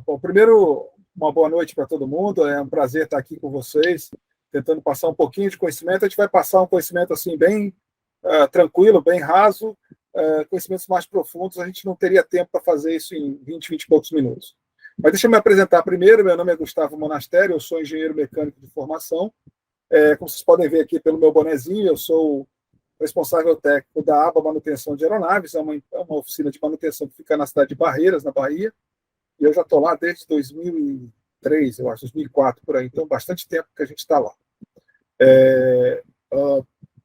Bom, primeiro, uma boa noite para todo mundo. É um prazer estar aqui com vocês, tentando passar um pouquinho de conhecimento. A gente vai passar um conhecimento assim bem tranquilo, bem raso. Conhecimentos mais profundos, a gente não teria tempo para fazer isso em 20 e poucos minutos. Mas deixa eu me apresentar primeiro. Meu nome é Gustavo Monastério, eu sou engenheiro mecânico de formação. Como vocês podem ver aqui pelo meu bonezinho, eu sou responsável técnico da ABA Manutenção de Aeronaves, é uma oficina de manutenção que fica na cidade de Barreiras, na Bahia. E eu já estou lá desde 2003, eu acho, 2004, por aí. Então, bastante tempo que a gente está lá.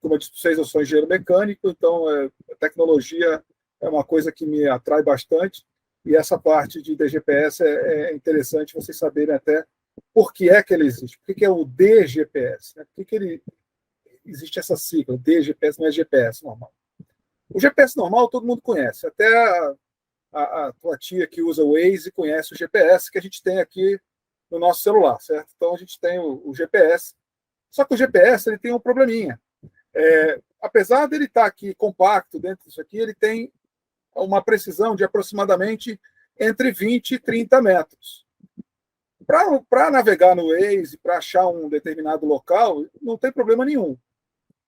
Como eu disse para vocês, eu sou engenheiro mecânico, então a tecnologia é uma coisa que me atrai bastante. E essa parte de DGPS é interessante vocês saberem até por que é que ele existe. Por que é o DGPS? Né? Por que ele existe essa sigla? DGPS não é GPS normal. O GPS normal todo mundo conhece. Até a tua tia que usa o Waze conhece o GPS que a gente tem aqui no nosso celular, certo? Então a gente tem o GPS. Só que o GPS ele tem um probleminha. Apesar dele estar aqui compacto dentro disso aqui, ele tem uma precisão de aproximadamente entre 20 e 30 metros. Para navegar no Waze, para achar um determinado local, não tem problema nenhum.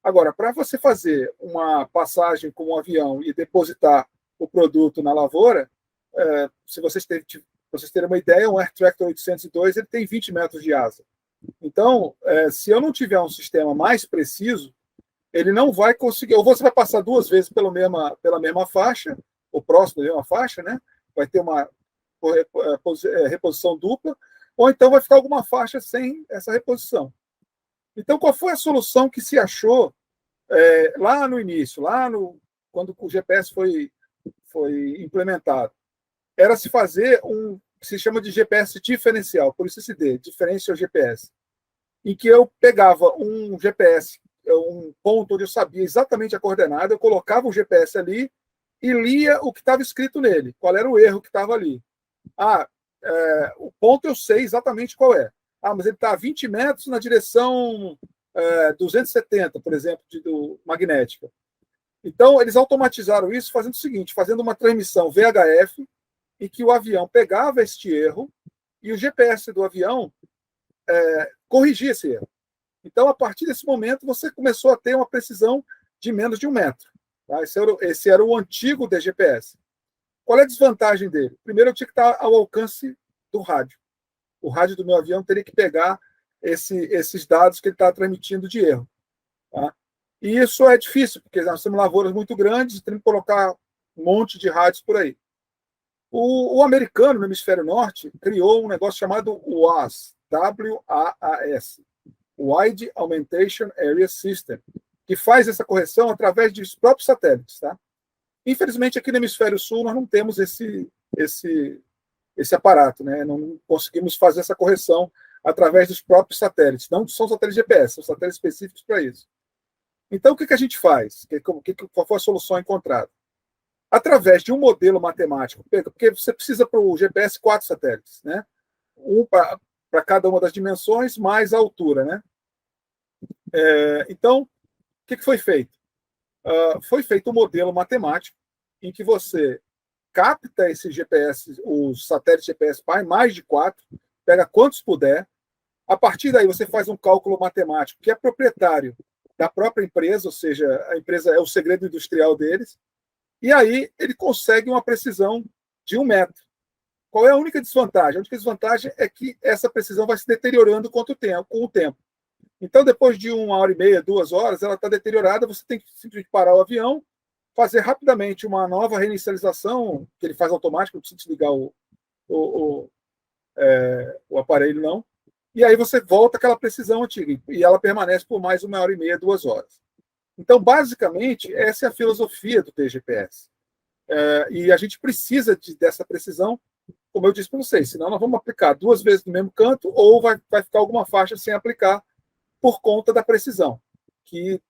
Agora, para você fazer uma passagem com um avião e depositar o produto na lavoura, se vocês terem uma ideia, um Air Tractor 802 ele tem 20 metros de asa. Então, se eu não tiver um sistema mais preciso, ele não vai conseguir, ou você vai passar duas vezes pela mesma faixa, ou próximo da mesma faixa, né? Vai ter uma reposição dupla, ou então vai ficar alguma faixa sem essa reposição. Então, qual foi a solução que se achou lá no início, quando o GPS foi implementado? Era se fazer um que se chama de GPS diferencial, por isso esse D, Differential GPS, em que eu pegava um GPS, um ponto onde eu sabia exatamente a coordenada, eu colocava o GPS ali e lia o que estava escrito nele, qual era o erro que estava ali. O ponto eu sei exatamente qual é. Mas ele está a 20 metros na direção 270, por exemplo, magnética. Então, eles automatizaram isso fazendo o seguinte, fazendo uma transmissão VHF, em que o avião pegava este erro e o GPS do avião corrigia esse erro. Então, a partir desse momento, você começou a ter uma precisão de menos de 1 metro. Tá? Esse era o antigo DGPS. Qual é a desvantagem dele? Primeiro, eu tinha que estar ao alcance do rádio. O rádio do meu avião teria que pegar esses dados que ele está transmitindo de erro. Tá? E isso é difícil, porque nós temos lavouras muito grandes e temos que colocar um monte de rádios por aí. O americano, no hemisfério norte, criou um negócio chamado WAAS, W-A-A-S, Wide Augmentation Area System, que faz essa correção através dos próprios satélites. Tá? Infelizmente, aqui no hemisfério sul, nós não temos esse aparato, né? Não conseguimos fazer essa correção através dos próprios satélites. Não são satélites GPS, são satélites específicos para isso. Então, o que a gente faz? Qual foi a solução encontrada? Através de um modelo matemático, porque você precisa para o GPS 4 satélites, né? Um para cada uma das dimensões, mais a altura, né? Então, o que foi feito? Foi feito um modelo matemático em que você capta esse GPS, os satélites GPS mais de 4, pega quantos puder. A partir daí, você faz um cálculo matemático que é proprietário da própria empresa, ou seja, a empresa é o segredo industrial deles, e aí ele consegue uma precisão de 1 metro. Qual é a única desvantagem? A única desvantagem é que essa precisão vai se deteriorando com o tempo. Então, depois de 1h30, 2 horas, ela está deteriorada, você tem que simplesmente parar o avião, fazer rapidamente uma nova reinicialização, que ele faz automático, não precisa desligar o aparelho, não. E aí você volta àquela precisão antiga, e ela permanece por mais 1h30, 2 horas. Então, basicamente, essa é a filosofia do DGPS. E a gente precisa dessa precisão, como eu disse para vocês, senão nós vamos aplicar 2 vezes no mesmo canto, ou vai ficar alguma faixa sem aplicar por conta da precisão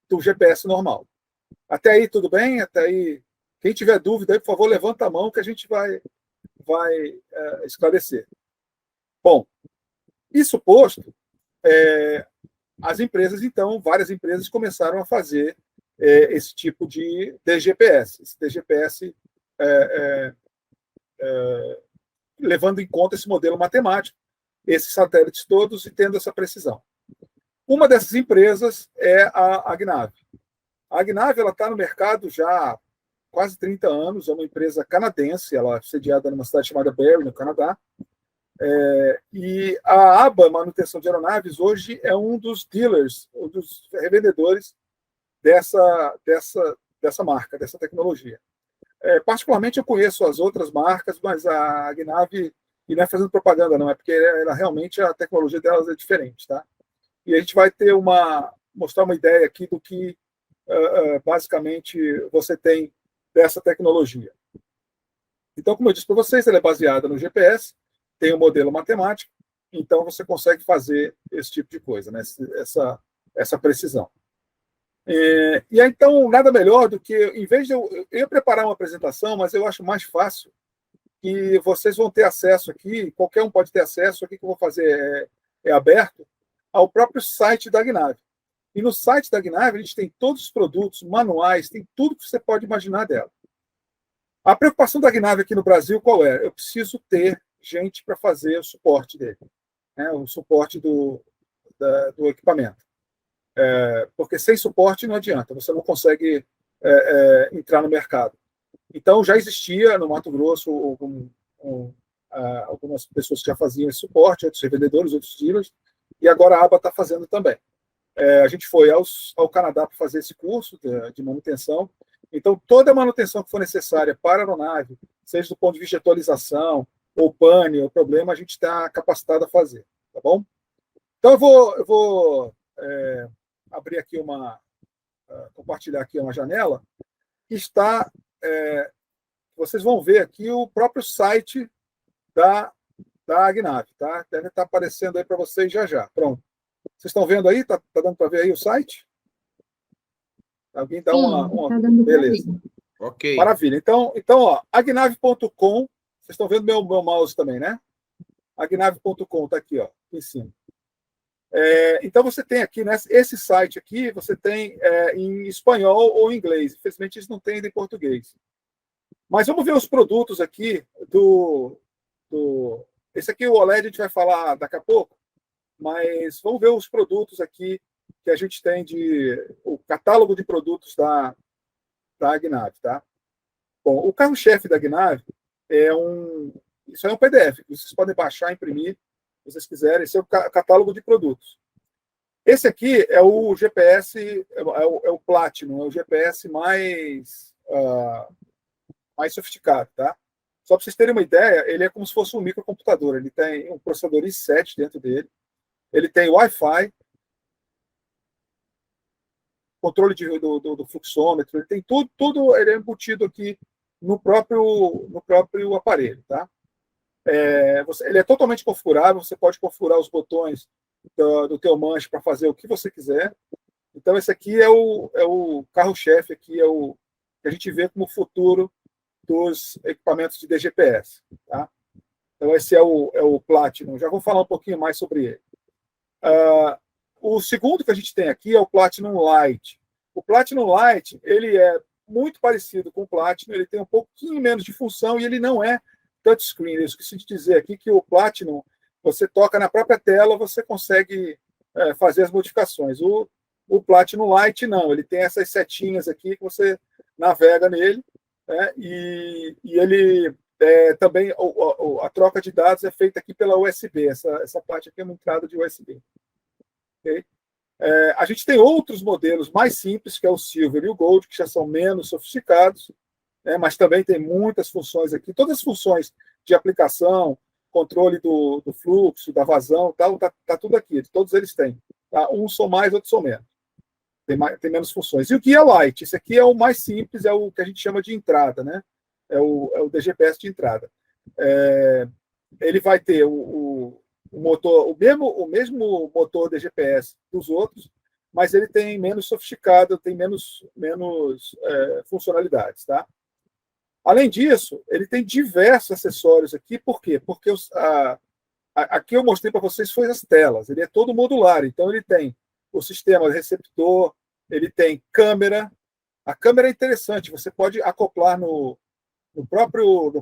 do GPS normal. Até aí, tudo bem? Até aí, quem tiver dúvida, aí, por favor, levanta a mão que a gente vai esclarecer. Bom, isso posto, as empresas, então, várias empresas começaram a fazer esse tipo de DGPS. Esse DGPS levando em conta esse modelo matemático, esses satélites todos e tendo essa precisão. Uma dessas empresas é a Agnave. A Agnave está no mercado já há quase 30 anos, é uma empresa canadense, ela é sediada numa cidade chamada Barrie, no Canadá. E a ABA, Manutenção de Aeronaves, hoje é um dos dealers, um dos revendedores dessa marca, dessa tecnologia. Particularmente eu conheço as outras marcas, mas a Agnave, e não é fazendo propaganda não, é porque ela realmente, a tecnologia delas é diferente, tá? E a gente vai ter mostrar uma ideia aqui do que basicamente você tem dessa tecnologia. Então, como eu disse para vocês, ela é baseada no GPS, tem um modelo matemático, então você consegue fazer esse tipo de coisa, né? essa precisão. E aí, então, nada melhor do que, em vez de eu ia preparar uma apresentação, mas eu acho mais fácil que vocês vão ter acesso aqui, qualquer um pode ter acesso, aqui que eu vou fazer é aberto, ao próprio site da Agnave. E no site da Agnave, a gente tem todos os produtos, manuais, tem tudo que você pode imaginar dela. A preocupação da Agnave aqui no Brasil, qual é? Eu preciso ter gente para fazer o suporte dele, né? O suporte do equipamento. Porque sem suporte não adianta, você não consegue entrar no mercado. Então, já existia no Mato Grosso algumas pessoas que já faziam esse suporte, outros revendedores, outros dealers, e agora a ABA está fazendo também. A gente foi ao Canadá para fazer esse curso de manutenção. Então, toda a manutenção que for necessária para a aeronave, seja do ponto de vista de atualização, ou pane, ou problema, a gente está capacitado a fazer, tá bom? Então, eu vou abrir aqui compartilhar aqui uma janela, que está, vocês vão ver aqui o próprio site da Agnave, tá? Deve estar aparecendo aí para vocês já. Pronto. Vocês estão vendo aí? Tá dando para ver aí o site? Alguém dá uma... Tá dando para ver. Beleza. Ok. Maravilha. Então ó, agnave.com, vocês estão vendo meu mouse também, né? agnave.com está aqui, ó, em cima. Então você tem aqui, né, esse site aqui, você tem em espanhol ou em inglês. Infelizmente eles não têm em português. Mas vamos ver os produtos aqui esse aqui, o OLED, a gente vai falar daqui a pouco, mas vamos ver os produtos aqui que a gente tem o catálogo de produtos da Agnave, tá? Bom, o carro-chefe da Agnave isso é um PDF, que vocês podem baixar, imprimir, se vocês quiserem. Esse é o catálogo de produtos. Esse aqui é o GPS, é o Platinum, é o GPS mais sofisticado, tá? Só para vocês terem uma ideia, ele é como se fosse um microcomputador. Ele tem um processador i7 dentro dele. Ele tem Wi-Fi, controle do fluxômetro. Ele tem tudo ele é embutido aqui no próprio aparelho, tá? Ele é totalmente configurável. Você pode configurar os botões do teu manche para fazer o que você quiser. Então, esse aqui é o carro-chefe, aqui é o que a gente vê como futuro dos equipamentos de DGPS. Tá? Então, esse é o Platinum. Já vou falar um pouquinho mais sobre ele. O segundo que a gente tem aqui é o Platinum Lite. O Platinum Lite, ele é muito parecido com o Platinum, ele tem um pouquinho menos de função e ele não é touchscreen. Eu esqueci de dizer aqui que o Platinum, você toca na própria tela, você consegue fazer as modificações. O Platinum Lite, não. Ele tem essas setinhas aqui que você navega nele, e ele também a troca de dados é feita aqui pela USB. Essa parte aqui é uma entrada de USB. Okay? A gente tem outros modelos mais simples, que é o Silver e o Gold, que já são menos sofisticados, mas também tem muitas funções aqui. Todas as funções de aplicação, controle do fluxo, da vazão, tá tudo aqui. Todos eles têm. Tá? Uns são mais, outros são menos. Tem menos funções. E o Guia Lite, esse aqui é o mais simples, é o que a gente chama de entrada, né? É o DGPS de entrada. Ele vai ter o motor, o mesmo motor DGPS dos outros, mas ele tem menos sofisticado, tem menos funcionalidades, tá? Além disso, ele tem diversos acessórios aqui. Por quê? Porque aqui eu mostrei para vocês foi as telas. Ele é todo modular, então ele tem o sistema receptor, ele tem câmera. A câmera é interessante, você pode acoplar no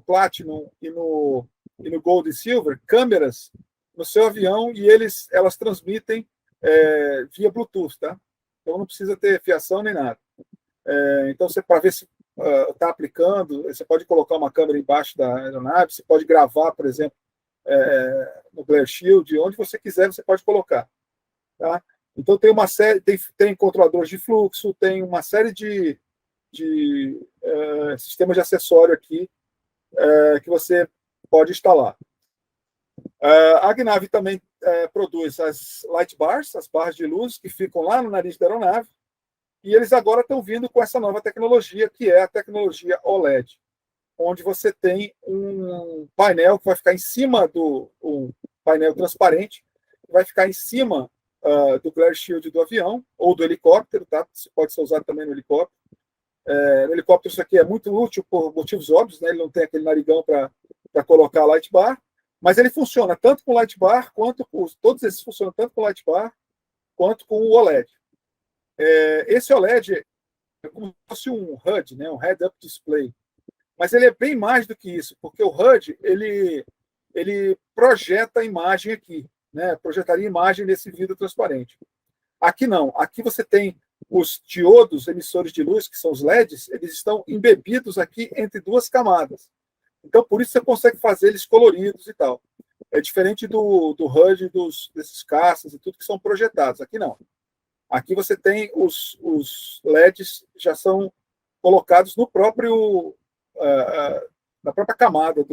Platinum e no e no Gold e Silver câmeras no seu avião e elas transmitem via Bluetooth, tá? Então não precisa ter fiação nem nada. Então você para ver se está aplicando, você pode colocar uma câmera embaixo da aeronave, você pode gravar, por exemplo, no Glare Shield, onde você quiser você pode colocar, tá? Então tem uma série, tem controladores de fluxo, tem uma série de sistemas de acessório aqui que você pode instalar. A Agnav também produz as light bars, as barras de luz que ficam lá no nariz da aeronave, e eles agora estão vindo com essa nova tecnologia, que é a tecnologia OLED, onde você tem um painel que vai ficar em cima um painel transparente, que vai ficar em cima do glare shield do avião ou do helicóptero, tá? Pode ser usado também no helicóptero. No helicóptero isso aqui é muito útil por motivos óbvios, né? Ele não tem aquele narigão para colocar a light bar, mas ele funciona tanto com light bar quanto todos esses funcionam tanto com light bar quanto com o OLED. Esse OLED é como se fosse um HUD, né? Um head-up display, mas ele é bem mais do que isso, porque o HUD ele projeta a imagem aqui, né? Projetaria imagem nesse vidro transparente. Aqui não, aqui você tem os diodos emissores de luz, que são os LEDs, eles estão embebidos aqui entre duas camadas. Então, por isso você consegue fazer eles coloridos e tal. É diferente do HUD, desses caças e tudo que são projetados. Aqui não. Aqui você tem os LEDs já são colocados no próprio na própria camada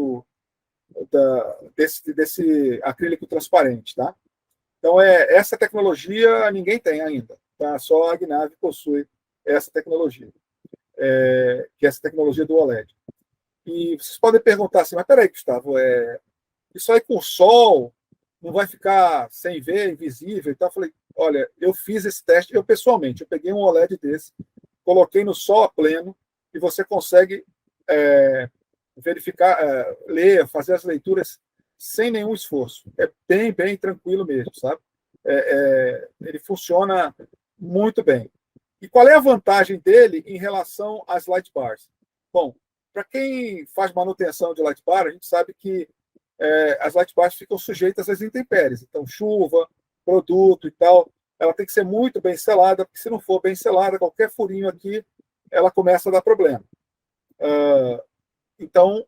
desse acrílico transparente, tá? Então, essa tecnologia ninguém tem ainda, tá? Só a Agnav possui essa tecnologia, que é essa tecnologia do OLED. E vocês podem perguntar assim, mas peraí, Gustavo, isso aí com o sol não vai ficar sem ver, invisível e tal? Eu falei, olha, eu fiz esse teste, eu pessoalmente, eu peguei um OLED desse, coloquei no sol a pleno e você consegue verificar, ler, fazer as leituras sem nenhum esforço. É bem, bem tranquilo mesmo, sabe? Ele funciona muito bem. E qual é a vantagem dele em relação às light bars? Bom, para quem faz manutenção de light bar, a gente sabe que as light bars ficam sujeitas às intempéries. Então, chuva, produto e tal, ela tem que ser muito bem selada, porque se não for bem selada, qualquer furinho aqui, ela começa a dar problema. Então,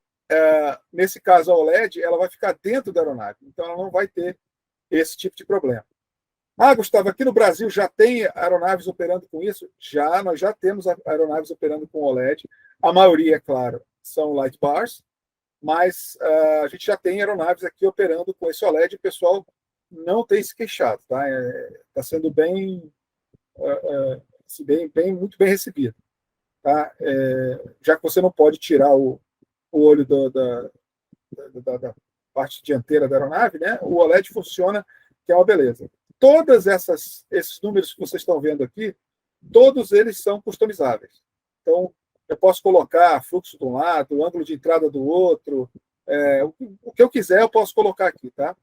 nesse caso, a OLED, ela vai ficar dentro da aeronave. Então, ela não vai ter esse tipo de problema. Gustavo, aqui no Brasil já tem aeronaves operando com isso? Nós já temos aeronaves operando com OLED. A maioria, é claro, são light bars, mas a gente já tem aeronaves aqui operando com esse OLED e o pessoal não tem se queixado, tá? Está sendo muito bem recebido, tá? Já que você não pode tirar o olho da parte dianteira da aeronave, né? O OLED funciona, que é uma beleza. Todos esses números que vocês estão vendo aqui, todos eles são customizáveis. Então, eu posso colocar fluxo de um lado, ângulo de entrada do outro, o que eu quiser eu posso colocar aqui, tá?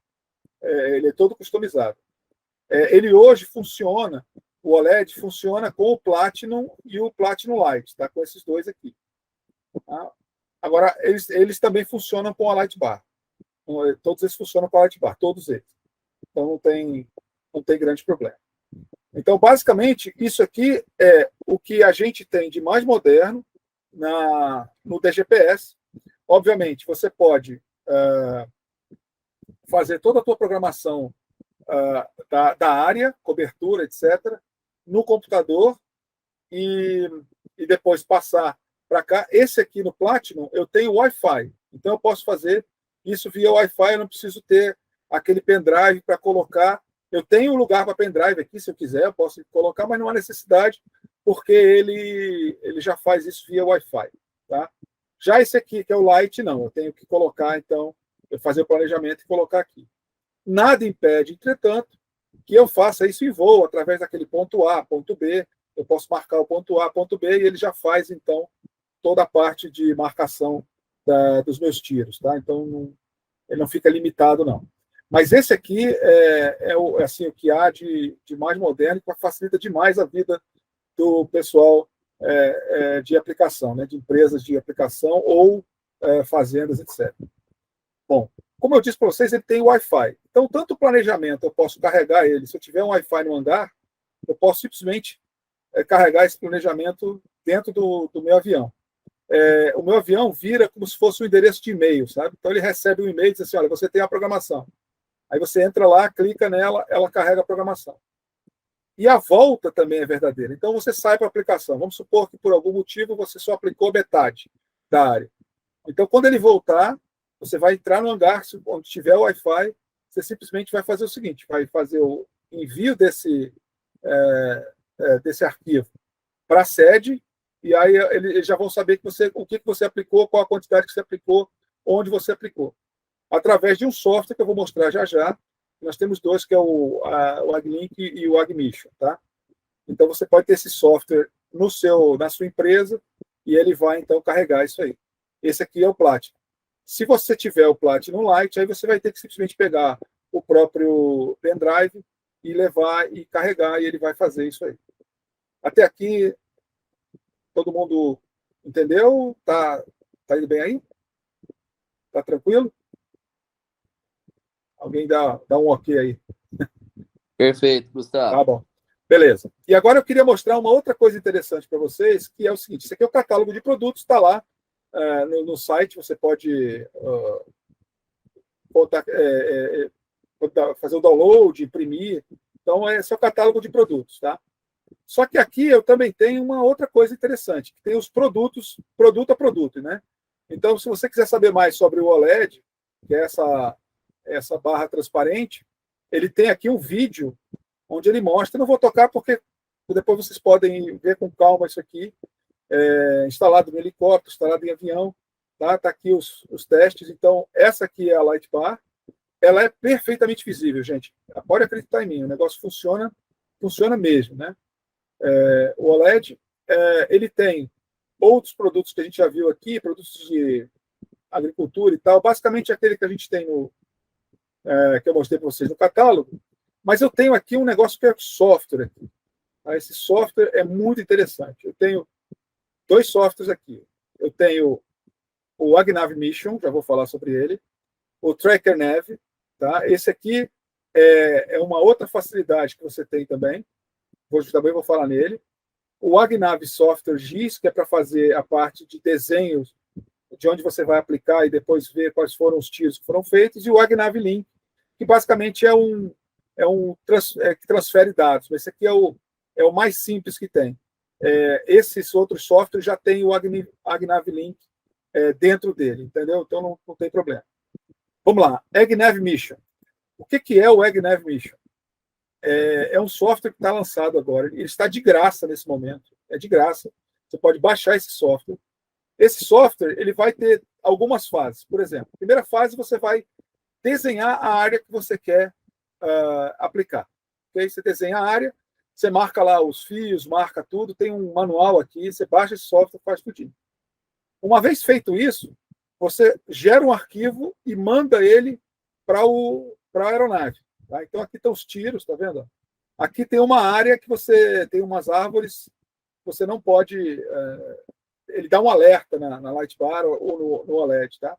Ele é todo customizado. Ele hoje funciona, o OLED funciona com o Platinum e o Platinum Light, tá? Com esses dois aqui. Tá? Agora, eles também funcionam com a Light Bar. Todos eles funcionam com a Light Bar, todos eles. Então, não tem grande problema. Então, basicamente, isso aqui é o que a gente tem de mais moderno no DGPS. Obviamente, você pode fazer toda a tua programação da área, cobertura, etc., no computador e depois passar para cá. Esse aqui no Platinum, eu tenho Wi-Fi. Então, eu posso fazer isso via Wi-Fi, eu não preciso ter aquele pendrive para colocar. Eu tenho um lugar para pendrive aqui, se eu quiser, eu posso colocar, mas não há necessidade, porque ele já faz isso via Wi-Fi. Tá? Já esse aqui, que é o Lite, não. Eu tenho que colocar, então, eu fazer o planejamento e colocar aqui. Nada impede, entretanto, que eu faça isso em voo, através daquele ponto A, ponto B. Eu posso marcar o ponto A, ponto B, e ele já faz, então, toda a parte de marcação dos meus tiros. Tá? Então, ele não fica limitado, não. Mas esse aqui assim, o que há de mais moderno, que facilita demais a vida do pessoal de aplicação, né, de empresas de aplicação ou fazendas, etc. Bom, como eu disse para vocês, ele tem Wi-Fi. Então, tanto o planejamento, eu posso carregar ele. Se eu tiver um Wi-Fi no hangar, eu posso simplesmente carregar esse planejamento dentro do meu avião. O meu avião vira como se fosse um endereço de e-mail, sabe? Então, ele recebe um e-mail e diz assim, olha, você tem a programação. Aí você entra lá, clica nela, ela carrega a programação. E a volta também é verdadeira. Então, você sai para a aplicação. Vamos supor que, por algum motivo, você só aplicou metade da área. Então, quando ele voltar, você vai entrar no hangar, onde tiver o Wi-Fi, você simplesmente vai fazer o seguinte, vai fazer o envio desse arquivo para a sede, e aí eles já vão saber o que você aplicou, qual a quantidade que você aplicou, onde você aplicou. Através de um software que eu vou mostrar já já. Nós temos dois, que é o AgLink e o AgMission, tá? Então, você pode ter esse software na sua empresa e ele vai, então, carregar isso aí. Esse aqui é o Platinum. Se você tiver o Platinum Lite, aí você vai ter que simplesmente pegar o próprio pendrive e levar e carregar, e ele vai fazer isso aí. Até aqui, todo mundo entendeu? Tá indo bem aí? Tá tranquilo? Alguém dá um ok aí. Perfeito, Gustavo. Tá bom. Beleza. E agora eu queria mostrar uma outra coisa interessante para vocês, que é o seguinte: isso aqui é o catálogo de produtos, está lá no site, você pode fazer o download, imprimir. Então, esse é o catálogo de produtos, tá? Só que aqui eu também tenho uma outra coisa interessante, que tem os produtos, produto a produto, né? Então, se você quiser saber mais sobre o OLED, que é essa barra transparente, ele tem aqui um vídeo onde ele mostra. Não vou tocar porque depois vocês podem ver com calma isso aqui, instalado no helicóptero, instalado em avião, tá? Tá aqui os testes. Então, essa aqui é a Light Bar. Ela é perfeitamente visível, gente. Pode acreditar em mim, o negócio funciona mesmo, né? O OLED, ele tem outros produtos que a gente já viu aqui, produtos de agricultura e tal, basicamente aquele que a gente tem que eu mostrei para vocês no catálogo, mas eu tenho aqui um negócio que é software aqui. Tá? Esse software é muito interessante. Eu tenho dois softwares aqui. Eu tenho o AgNav Mission, já vou falar sobre ele, o TrackerNav, tá? Esse aqui é uma outra facilidade que você tem também. Também vou falar nele. O AgNav Software GIS, que é para fazer a parte de desenhos de onde você vai aplicar e depois ver quais foram os tiros que foram feitos, e o AgNav Link, que basicamente que transfere dados. Esse aqui é o mais simples que tem. Esses outros softwares já têm o AgNav Link dentro dele, entendeu? Então não tem problema. Vamos lá, AgNav Mission. O que é o AgNav Mission? É um software que está lançado agora. Ele está de graça nesse momento. É de graça. Você pode baixar esse software. Esse software ele vai ter algumas fases. Por exemplo, a primeira fase você vai desenhar a área que você quer aplicar. Okay? Você desenha a área, você marca lá os fios, marca tudo, tem um manual aqui, você baixa esse software, faz tudinho. Uma vez feito isso, você gera um arquivo e manda ele para a aeronave. Tá? Então, aqui estão os tiros, tá vendo? Aqui tem uma área que você tem umas árvores, você não pode... ele dá um alerta na Light Bar ou no OLED, tá?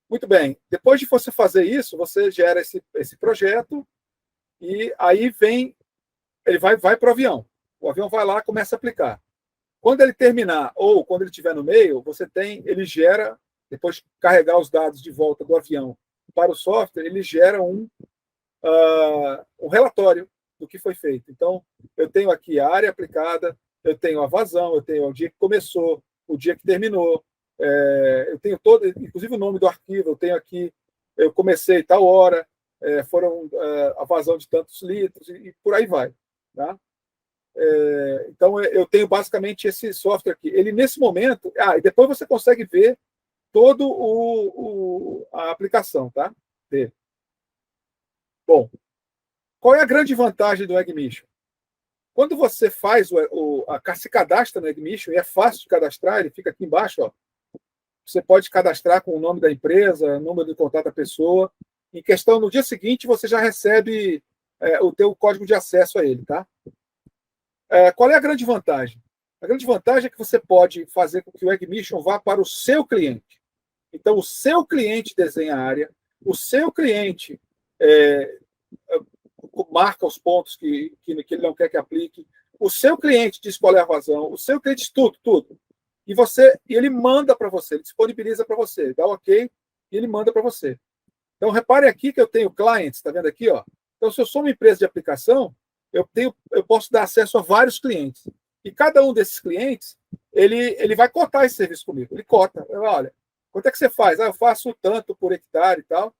Muito bem. Depois de você fazer isso, você gera esse projeto e aí ele vai para o avião. O avião vai lá e começa a aplicar. Quando ele terminar ou quando ele estiver no meio, ele gera, depois de carregar os dados de volta do avião para o software, ele gera um relatório do que foi feito. Então, eu tenho aqui a área aplicada, eu tenho a vazão, eu tenho o dia que começou, o dia que terminou, eu tenho inclusive o nome do arquivo, eu tenho aqui, eu comecei tal hora, foram a vazão de tantos litros, e por aí vai. Tá? Então, eu tenho basicamente esse software aqui. Ele, nesse momento... e depois você consegue ver toda a aplicação, tá? Dele. Bom, qual é a grande vantagem do AgMission? Quando você faz se cadastra no AgMission, e é fácil de cadastrar, ele fica aqui embaixo, ó. Você pode cadastrar com o nome da empresa, número de contato da pessoa. Em questão, no dia seguinte, você já recebe o teu código de acesso a ele, tá? Qual é a grande vantagem? A grande vantagem é que você pode fazer com que o AgMission vá para o seu cliente. Então, o seu cliente desenha a área, o seu cliente marca os pontos que ele não quer que aplique, o seu cliente diz qual é a vazão, o seu cliente tudo. E ele manda para você, ele disponibiliza para você, dá ok, e ele manda para você. Então, repare aqui que eu tenho clients, está vendo aqui? Ó? Então, se eu sou uma empresa de aplicação, eu posso dar acesso a vários clientes. E cada um desses clientes, ele vai cotar esse serviço comigo. Ele cota. Olha, quanto é que você faz? Eu faço tanto por hectare e tal.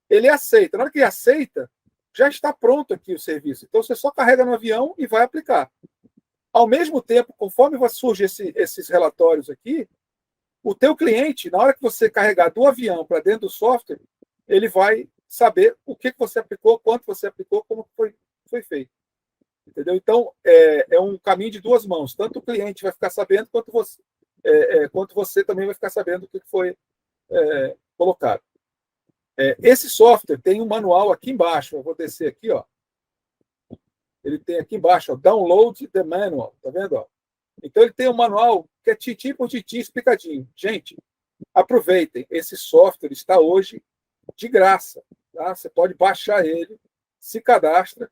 Ele aceita. Na hora que ele aceita, já está pronto aqui o serviço. Então, você só carrega no avião e vai aplicar. Ao mesmo tempo, conforme surgem esses relatórios aqui, o teu cliente, na hora que você carregar do avião para dentro do software, ele vai saber o que você aplicou, quanto você aplicou, como foi feito. Entendeu? Então, é um caminho de duas mãos. Tanto o cliente vai ficar sabendo, quanto você também vai ficar sabendo o que foi colocado. Esse software tem um manual aqui embaixo. Eu vou descer aqui, ó. Ele tem aqui embaixo, ó, download the manual, tá vendo? Ó? Então, ele tem um manual que é titim por titim explicadinho. Gente, aproveitem. Esse software está hoje de graça. Tá? Você pode baixar ele, se cadastra,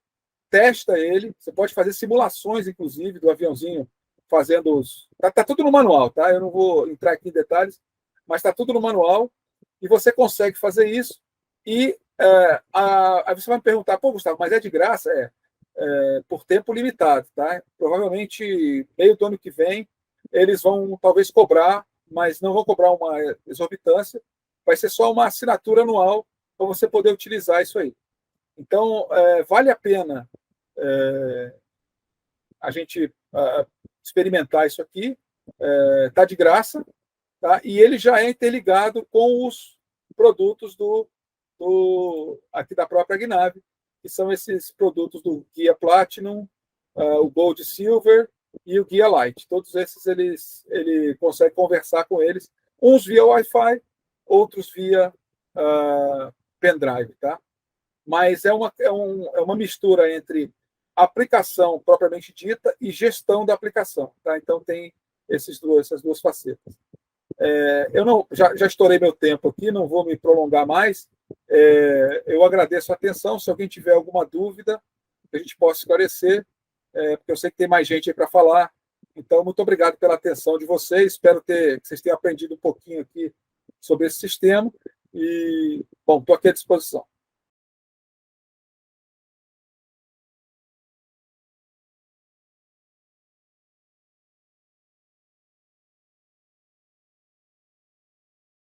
testa ele. Você pode fazer simulações, inclusive, do aviãozinho fazendo os... Tá tudo no manual, tá? Eu não vou entrar aqui em detalhes, mas está tudo no manual e você consegue fazer isso. E aí você vai me perguntar, pô, Gustavo, mas é de graça? Por tempo limitado, tá? Provavelmente meio do ano que vem eles vão talvez cobrar, mas não vão cobrar uma exorbitância, vai ser só uma assinatura anual para você poder utilizar isso aí. Então, vale a pena a gente experimentar isso aqui, tá de graça, tá? E ele já é interligado com os produtos aqui da própria Gnave, que são esses produtos do Guia Platinum, o Gold Silver e o Guia Light. Todos esses ele consegue conversar com eles, uns via Wi-Fi, outros via pendrive, tá? Mas é uma mistura entre aplicação propriamente dita e gestão da aplicação, tá? Então tem essas duas facetas. Eu já estourei meu tempo aqui, não vou me prolongar mais. Eu agradeço a atenção. Se alguém tiver alguma dúvida, que a gente possa esclarecer, porque eu sei que tem mais gente aí para falar. Então, muito obrigado pela atenção de vocês. Espero que vocês tenham aprendido um pouquinho aqui sobre esse sistema. E, bom, estou aqui à disposição.